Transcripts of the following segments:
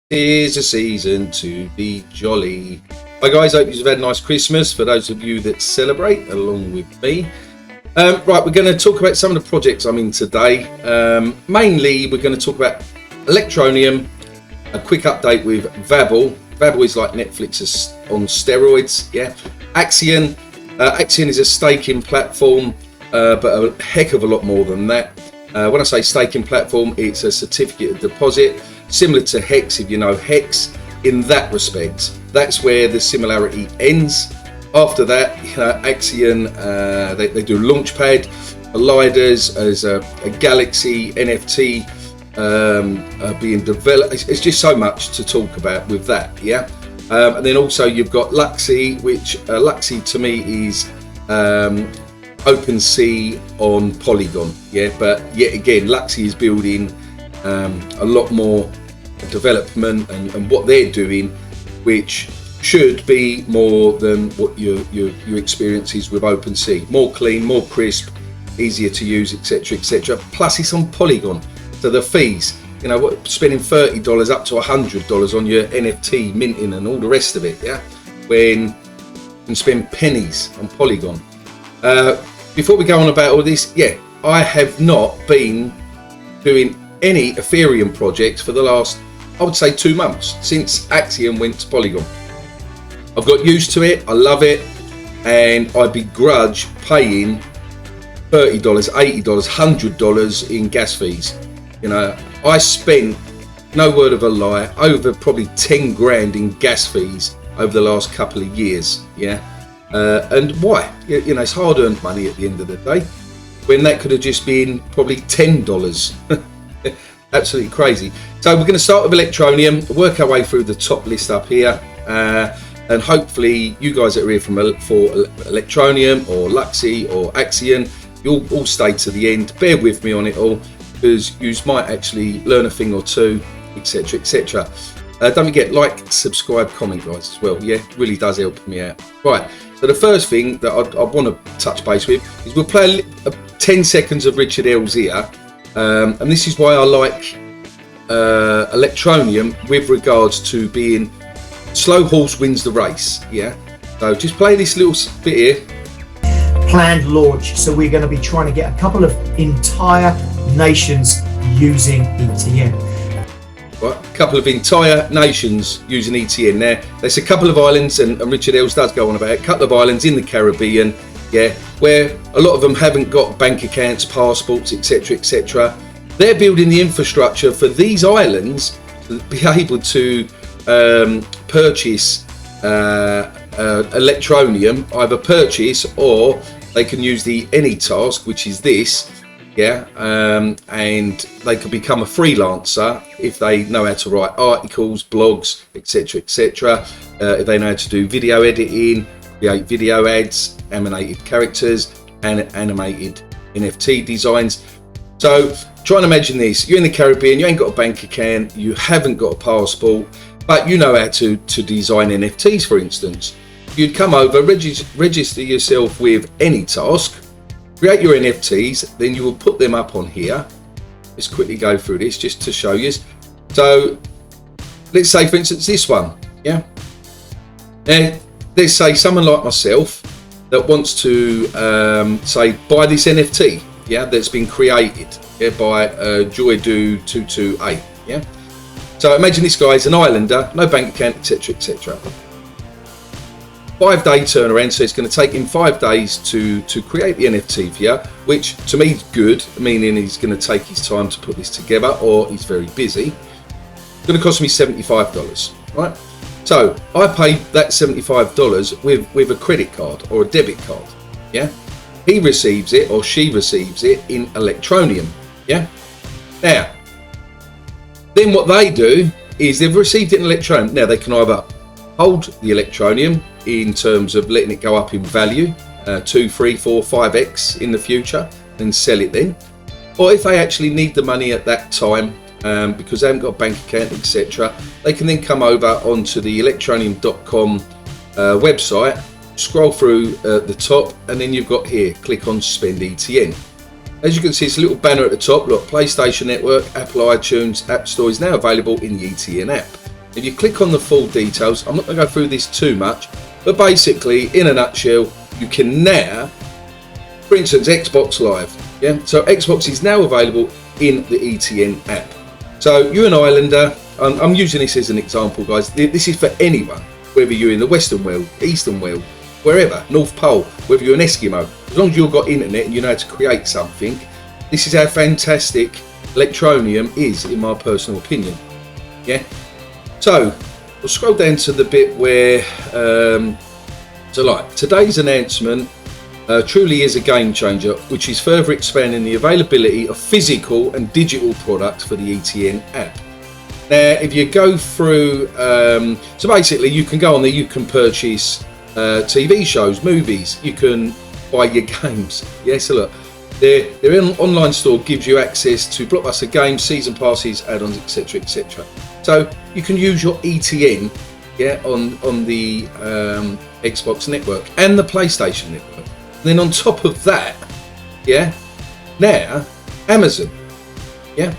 Tis a season to be jolly. Hi guys, hope you've had a nice Christmas for those of you that celebrate along with me. Right, we're going to talk about some of the projects I'm in today. Mainly we're going to talk about Electroneum, a quick update with Vabble. Vabble is like Netflix on steroids, yeah. Axion. Axion is a staking platform, but a heck of a lot more than that. When I say staking platform, it's a certificate of deposit, similar to Hex, if you know Hex. In that respect, that's where the similarity ends. After that, Axion, they do Launchpad, Lidars as a Galaxy NFT being developed. It's just so much to talk about with that, yeah. And then also you've got Luxy, which Luxy to me is OpenSea on Polygon, yeah. But yet again, Luxy is building a lot more development and what they're doing, which should be more than what your experience is with OpenSea. More clean, more crisp, easier to use, etc., etc. Plus, it's on Polygon, so the fees, spending $30 up to $100 on your NFT minting and all the rest of it, yeah, when you can spend pennies on Polygon. Before we go on about all this, yeah, I have not been doing any Ethereum projects for the last, I would say, 2 months since Axion went to Polygon. I've got used to it, I love it, and I begrudge paying $30, $80, $100 in gas fees. I spent, no word of a lie, over probably 10 grand in gas fees over the last couple of years, yeah. And why? It's hard-earned money at the end of the day, when that could have just been probably $10. Absolutely crazy. So we're going to start with Electroneum, work our way through the top list up here, and hopefully you guys that are here for Electroneum or Luxy or Axion, you'll all stay to the end. Bear with me on it all, because you might actually learn a thing or two, etc., etc. Don't forget, like, subscribe, comment, guys, as well. Yeah, it really does help me out. Right, so the first thing that I want to touch base with is we'll play 10 seconds of Richard L's here. And this is why I like Electroneum with regards to being slow horse wins the race, yeah. So just play this little bit here. Planned launch, so we're going to be trying to get a couple of entire nations using ETN. Right, a couple of entire nations using ETN. Now, there's a couple of islands, and Richard Els does go on about it, a couple of islands in the Caribbean, yeah, where a lot of them haven't got bank accounts, passports, etc., etc. They're building the infrastructure for these islands to be able to purchase Electroneum, either purchase or they can use the AnyTask, which is this, yeah, and they could become a freelancer if they know how to write articles, blogs, etc., etc. If they know how to do video editing, create video ads, animated characters, and animated NFT designs. So try and imagine this: you're in the Caribbean, you ain't got a bank account, you haven't got a passport, but you know how to design NFTs, for instance. You'd come over, register yourself with AnyTask, create your NFTs, then you will put them up on here. Let's quickly go through this just to show you. So let's say, for instance, this one, yeah. Now, let's say someone like myself that wants to say buy this NFT, yeah, that's been created, yeah, by Joydo228, yeah. So imagine this guy's an islander, no bank account, etc., etc. 5-day turnaround, so it's going to take him 5 days to create the NFT for you, which to me is good, meaning he's going to take his time to put this together, or he's very busy. It's going to cost me $75, right? So I paid that $75 with a credit card or a debit card, yeah. He receives it or she receives it in Electroneum, yeah. Now, then what they do is they've received it in Electroneum. Now they can either hold the Electroneum in terms of letting it go up in value, 2, 3, 4, 5x in the future, and sell it then. Or if they actually need the money at that time, because they haven't got a bank account, etc., they can then come over onto the electroneum.com website, scroll through the top, and then you've got here, click on Spend ETN. As you can see, it's a little banner at the top. Look, PlayStation Network, Apple iTunes, App Store is now available in the ETN app. If you click on the full details, I'm not going to go through this too much, but basically, in a nutshell, you can now, for instance, Xbox Live. Yeah, so Xbox is now available in the ETN app. So you're an islander. I'm using this as an example, guys. This is for anyone, whether you're in the Western world, Eastern world, wherever, North Pole, whether you're an Eskimo. As long as you've got internet and you know how to create something, this is how fantastic Electroneum is, in my personal opinion. Yeah. So we'll scroll down to the bit where, today's announcement truly is a game changer, which is further expanding the availability of physical and digital products for the ETN app. Now, if you go through, so basically you can go on there, you can purchase TV shows, movies, you can buy your games. Yeah, so look, their online store gives you access to blockbuster games, season passes, add-ons, etc., etc. So you can use your ETN, yeah, on the Xbox network and the PlayStation network. And then on top of that, yeah, now Amazon, yeah.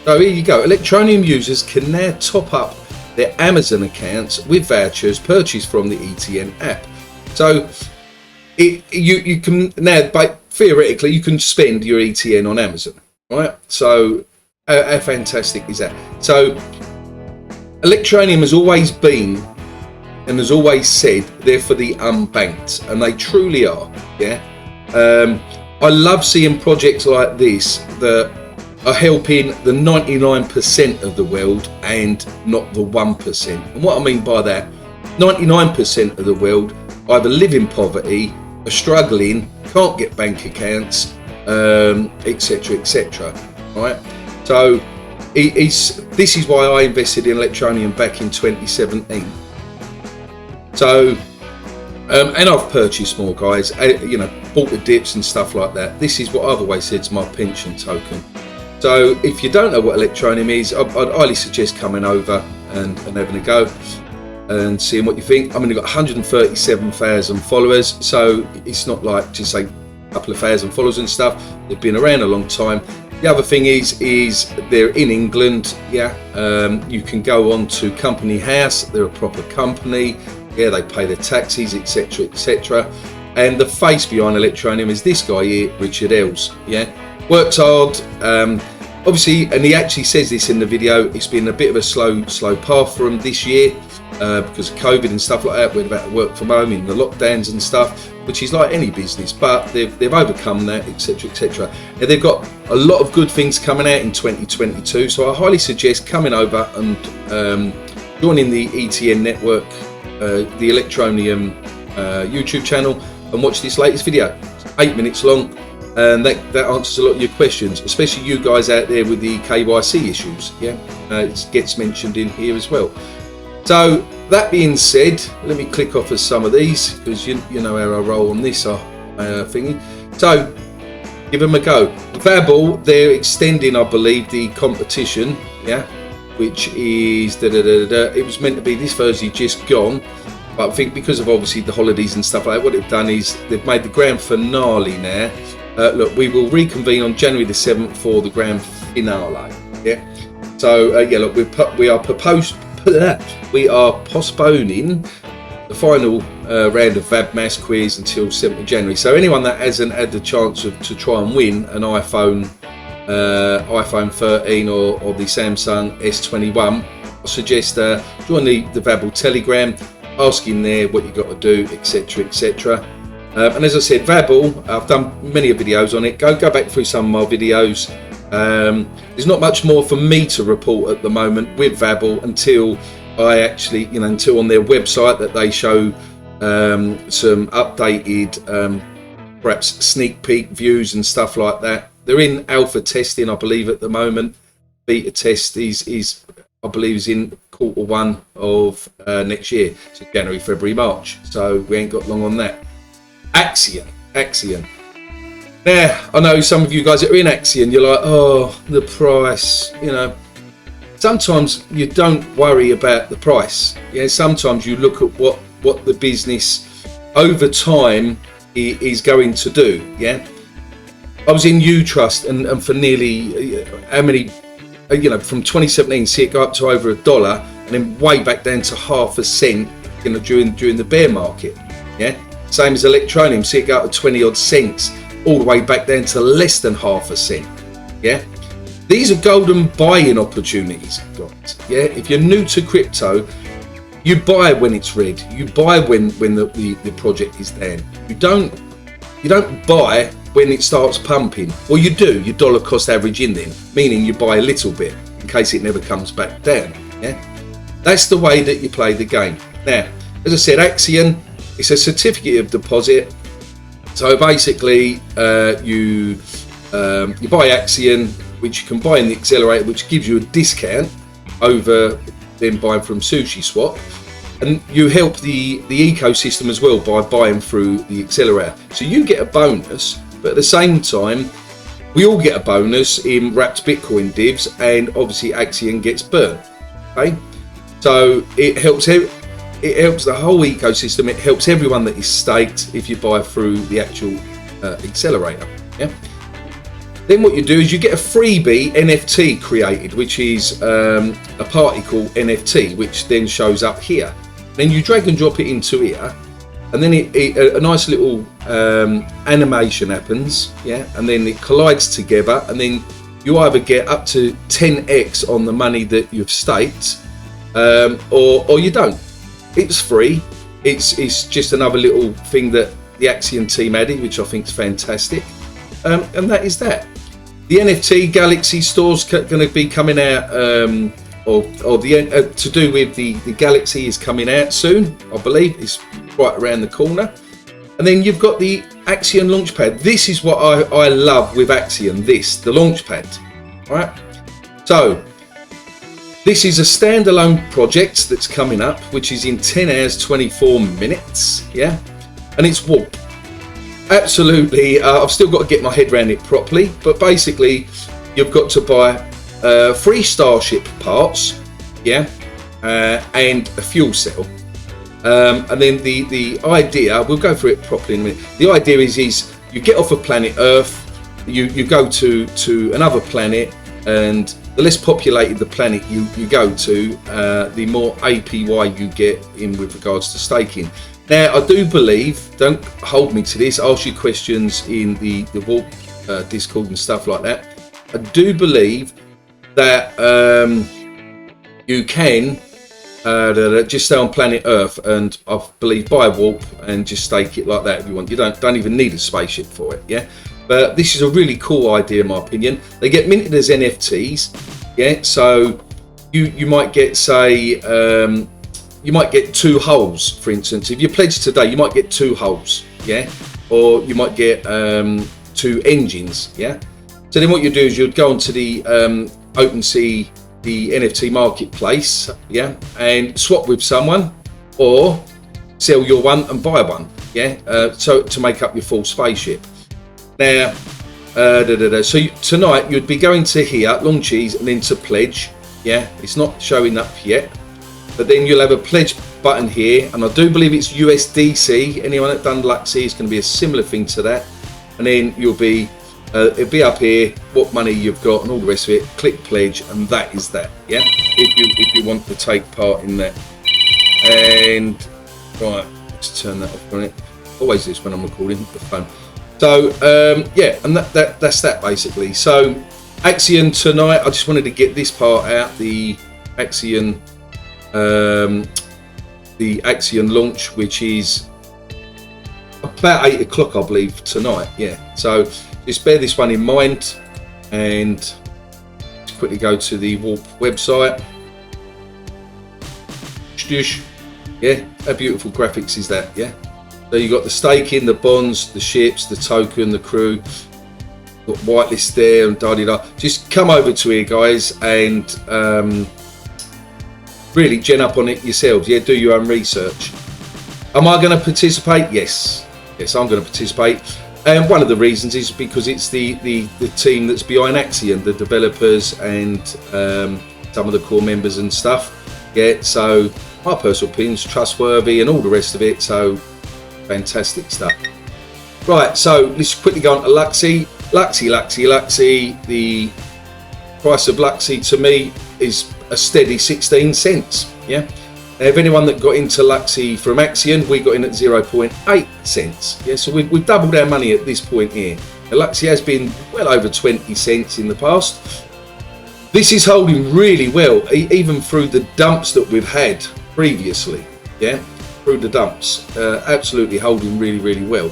So here you go. Electroneum users can now top up their Amazon accounts with vouchers purchased from the ETN app. So you can now, theoretically, you can spend your ETN on Amazon, right? So how fantastic is that? So Electroneum has always been and has always said they're for the unbanked, and they truly are. Yeah, I love seeing projects like this that are helping the 99% of the world and not the 1%. And what I mean by that, 99% of the world either live in poverty, are struggling, can't get bank accounts, etc., etc. Right? So this is why I invested in Electroneum back in 2017. So, and I've purchased more, guys. Bought the dips and stuff like that. This is what I've always said to my pension token. So, if you don't know what Electroneum is, I'd highly suggest coming over and having a go and seeing what you think. I mean, they've got 137,000 followers, so it's not like just say a couple of thousand followers and stuff. They've been around a long time. The other thing is they're in England. Yeah, you can go on to Company House. They're a proper company. Yeah, they pay their taxes, etc., etc. And the face behind Electroneum is this guy here, Richard Ells. Yeah, worked hard. Obviously, and he actually says this in the video, it's been a bit of a slow path for him this year because of COVID and stuff like that. We're about to work from home in the lockdowns and stuff, which is like any business, but they've overcome that, etc., etc. And they've got a lot of good things coming out in 2022. So I highly suggest coming over and joining the ETN network, the Electroneum YouTube channel, and watch this latest video. It's 8 minutes long. And that answers a lot of your questions, especially you guys out there with the KYC issues. Yeah, it gets mentioned in here as well. So that being said, let me click off of some of these because you know how I roll on this thingy. So give them a go. Vabble, they're extending, I believe, the competition. Yeah, which is it was meant to be this Thursday, just gone. But I think because of obviously the holidays and stuff like that, what they've done is they've made the grand finale now. Look, we will reconvene on January the 7th for the grand finale. Yeah. So yeah, look, we are postponing the final round of Vab Mass quiz until 7th of January. So anyone that hasn't had the chance to try and win an iPhone 13 or the Samsung S21, I suggest join the Vabble Telegram, ask in there what you got to do, etc., etc. And as I said, Vabble, I've done many videos on it. Go back through some of my videos. There's not much more for me to report at the moment with Vabble until I actually, until on their website that they show some updated, perhaps sneak peek views and stuff like that. They're in alpha testing, I believe, at the moment. Beta test is I believe, is in Q1 of next year, so January, February, March. So we ain't got long on that. Axion. Now, I know some of you guys that are in Axion, you're like, oh, the price, Sometimes you don't worry about the price. Yeah, sometimes you look at what the business over time is going to do. Yeah, I was in U-Trust and for nearly how many, from 2017, see it go up to over $1, and then way back down to half a cent, you know, during the bear market. Yeah, same as Electroneum, see it go up to 20 odd cents, all the way back down to less than half a cent. Yeah, these are golden buying opportunities, guys. Yeah, if you're new to crypto, you buy when it's red. You buy when the project is down. You don't buy when it starts pumping. Well, you do. You dollar cost average in then, meaning you buy a little bit in case it never comes back down. Yeah, that's the way that you play the game. Now, as I said, Axion, it's a certificate of deposit. So basically, you buy Axion, which you can buy in the accelerator, which gives you a discount over them buying from SushiSwap, and you help the ecosystem as well by buying through the accelerator. So you get a bonus, but at the same time, we all get a bonus in wrapped Bitcoin divs, and obviously Axion gets burnt. Okay, so it helps the whole ecosystem. It helps everyone that is staked if you buy through the actual accelerator. Yeah. Then what you do is you get a freebie NFT created, which is a particle NFT, which then shows up here. Then you drag and drop it into here, and then a nice little animation happens, yeah, and then it collides together, and then you either get up to 10x on the money that you've staked, or you don't. It's free. It's just another little thing that the Axion team added, which I think is fantastic, and that is that. The NFT Galaxy store's going to be coming out, or to do with the Galaxy is coming out soon, I believe. It's right around the corner. And then you've got the Axion Launchpad. This is what I love with Axion, the Launchpad. All right. So this is a standalone project that's coming up, which is in 10 hours, 24 minutes. Yeah. And it's Warp. Absolutely, I've still got to get my head around it properly, but basically you've got to buy 3 Starship parts, yeah, and a fuel cell, and then the idea, we'll go through it properly in a minute. The idea is you get off of planet Earth, you go to another planet, and the less populated the planet you go to, the more APY you get in with regards to staking. Now, I do believe, don't hold me to this, ask you questions in the Warp Discord and stuff like that. I do believe that you can just stay on planet Earth, and I believe buy Warp and just stake it like that if you want. You don't even need a spaceship for it, yeah? But this is a really cool idea in my opinion. They get minted as NFTs, yeah? So you might get, say, you might get 2 hulls, for instance. If you pledge today, you might get 2 hulls, yeah? Or you might get 2 engines, yeah? So then what you do is you'd go onto the OpenSea, the NFT marketplace, yeah? And swap with someone, or sell your one and buy one, yeah? So to make up your full spaceship. Now, so tonight you'd be going to here, Luxy, and then to pledge, yeah? It's not showing up yet. But then you'll have a pledge button here, and I do believe it's USDC. Anyone that done Luxy, it's going to be a similar thing to that. And then you'll be, it'll be up here, what money you've got and all the rest of it. Click pledge, and that is that. Yeah, if you want to take part in that. And right, let's turn that off on it. Always this when I'm recording the phone. So yeah, and that's that basically. So Axion tonight. I just wanted to get this part out. The Axion. The Axion launch, which is about 8 o'clock, I believe, tonight. Yeah, so just bear this one in mind, and just quickly go to the Warp website. Yeah, how beautiful graphics is that? Yeah, so you got the staking, the bonds, the ships, the token, the crew, got whitelist there, and da-da-da. Just come over to here, guys, and really gen up on it yourselves. Yeah, do your own research. Am I going to participate? Yes, I'm going to participate, and one of the reasons is because it's the team that's behind Axion, the developers and some of the core members and stuff. Yeah, so my personal opinion's trustworthy and all the rest of it, so fantastic stuff. Right, so let's quickly go on to Luxy. The price of Luxy to me is a steady 16 cents. Yeah. If anyone that got into Luxy from Axion, we got in at 0.8 cents. Yeah, so we've doubled our money at this point here. Now, Luxy has been well over 20 cents in the past. This is holding really well, even through the dumps that we've had previously. Yeah, through the dumps, absolutely holding really well.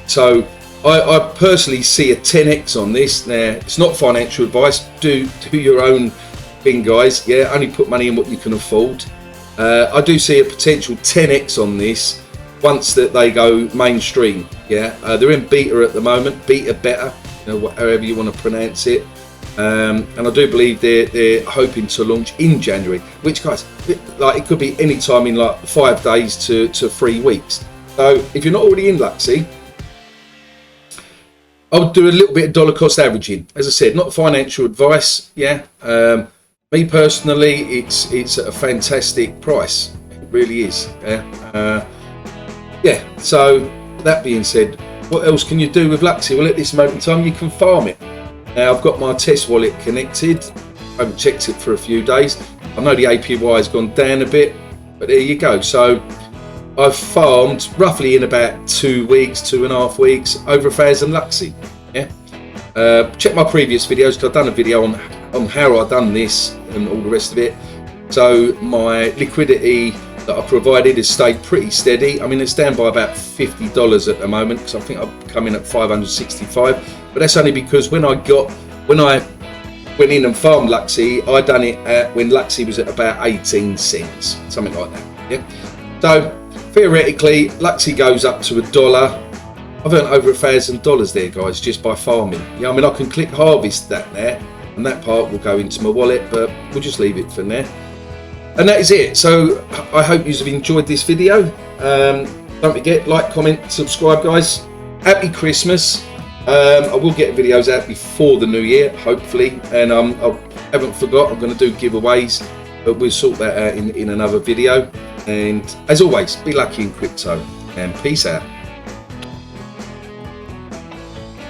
So I personally see a 10x on this. Now, it's not financial advice. Do your own thing, guys. Yeah, only put money in what you can afford. I do see a potential 10x on this once that they go mainstream. Yeah, they're in beta at the moment, beta better, however you want to pronounce it. And I do believe they're hoping to launch in January, which, guys, like, it could be any time in like 5 days to 3 weeks. So if you're not already in Luxy, I would do a little bit of dollar cost averaging. As I said, not financial advice. Yeah, me personally, it's at a fantastic price. It really is. Yeah. So that being said, what else can you do with Luxy? Well, at this moment in time, you can farm it. Now, I've got my test wallet connected. I haven't checked it for a few days. I know the APY has gone down a bit, but there you go. So I've farmed roughly in about 2 weeks, 2.5 weeks, over 1,000 Luxy. Yeah. Check my previous videos, because I've done a video on how I've done this and all the rest of it. So my liquidity that I provided has stayed pretty steady. I mean, it's down by about $50 at the moment, because I think I've come in at 565. But that's only because when I went in and farmed Luxy, I done it when Luxy was at about 18 cents, something like that. Yeah. So theoretically, Luxy goes up to $1. I've earned over $1,000 there, guys, just by farming. Yeah, I mean, I can click harvest that now, and that part will go into my wallet, but we'll just leave it for now. And that is it. So I hope you have enjoyed this video. Don't forget, like, comment, subscribe, guys. Happy Christmas. I will get videos out before the new year, hopefully, and I haven't forgot, I'm going to do giveaways, but we'll sort that out in another video. And as always, be lucky in crypto, and peace out.